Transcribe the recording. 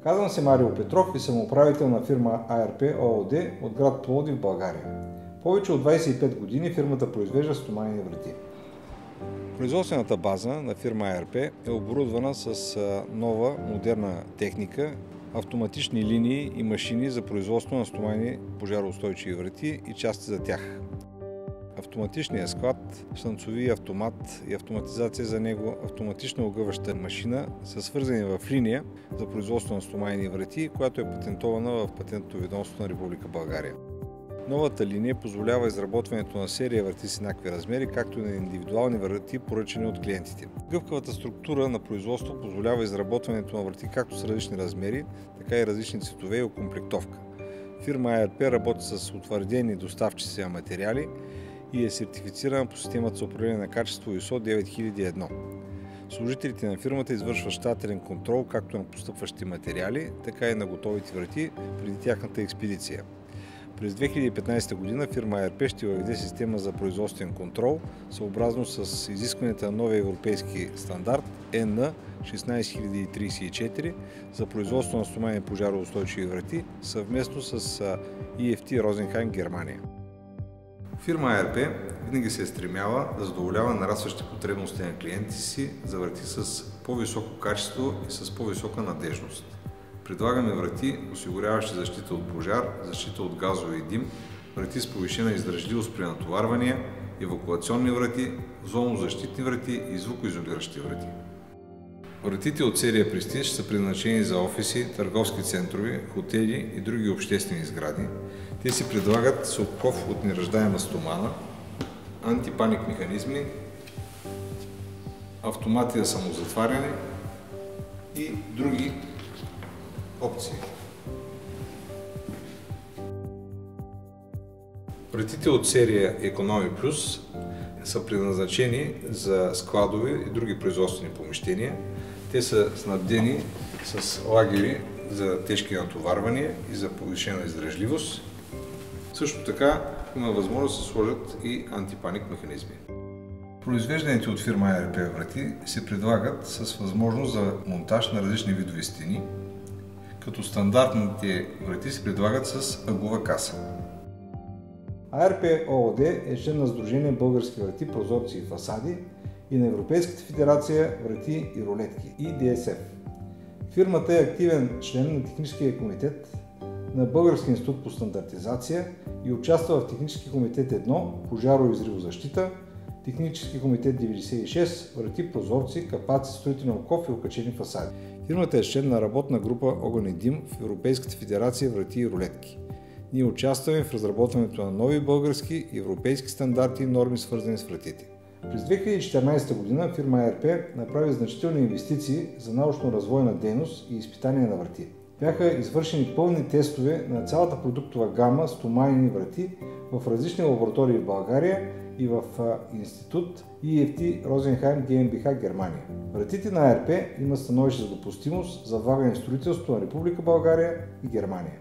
Казвам се Марио Петров и съм управител на фирма АРП ООД от град Пловдив, България. Повече от 25 години фирмата произвежда стоманени врати. Производствената база на фирма АРП е оборудвана с нова модерна техника, автоматични линии и машини за производство на стоманени пожароустойчиви врати и части за тях. Автоматичният склад, слънцови автомат и автоматизация за него, автоматична огъваща машина са свързани в линия за производство на стоманени врати, която е патентована в Патентното ведомство на Република България. Новата линия позволява изработването на серия врати с еднакви размери, както и на индивидуални врати, поръчани от клиентите. Гъвкавата структура на производство позволява изработването на врати както с различни размери, така и различни цветове и окомплектовка. Фирма АРП работи с утвърдени доставчици на материали и е сертифицирана по системата за управление на качество ISO 9001. Служителите на фирмата извършват щателен контрол както на постъпващите материали, така и на готовите врати преди тяхната експедиция. През 2015 година фирма АРП ще въведе система за производствен контрол, съобразно с изискванията на новия европейски стандарт EN 16034 за производство на стоманени пожароустойчиви врати, съвместно с EFT Розенхайм, Германия. Фирма АРП винаги се е стремяла да задоволява нарастващи потребности на клиентите си за врати с по-високо качество и с по-висока надежност. Предлагаме врати, осигуряващи защита от пожар, защита от газове и дим, врати с повишена издръжливост при натоварвания, евакуационни врати, зонозащитни врати и звукоизолиращи врати. Вратите от серия Prestige са предназначени за офиси, търговски центрове, хотели и други обществени сгради. Те си предлагат с обков от неръждаема стомана, антипаник механизми, автомати за самозатваряне и други опции. Вратите от серия Economy Plus са предназначени за складове и други производствени помещения. Те са снабдени с лагери за тежки натоварвания и за повишена издръжливост. Също така има възможност да се сложат и антипаник механизми. Произвежданите от фирма АРП врати се предлагат с възможност за монтаж на различни видове стени, като стандартните врати се предлагат с ъглова каса. АРП ООД е член на Сдружение Български врати, прозорци и фасади и на Европейската федерация врати и ролетки (EDSF). Фирмата е активен член на Техническия комитет на Българския институт по стандартизация и участва в Технически комитет 1 Пожаро- и взривозащита, Технически комитет 96 Врати, прозорци, капаци, строителен оков и окачени фасади. Фирмата е член на работна група Огън и дим в Европейската федерация врати и ролетки. Ние участваме в разработването на нови български и европейски стандарти и норми, свързани с вратите. През 2014 година фирма АРП направи значителни инвестиции за научно-развойна дейност и изпитания на врати. Бяха извършени пълни тестове на цялата продуктова гама стоманени врати в различни лаборатории в България и в институт EFT Розенхайм GmbH, Германия. Вратите на АРП имат становище за допустимост за влагане в строителството на Република България и Германия.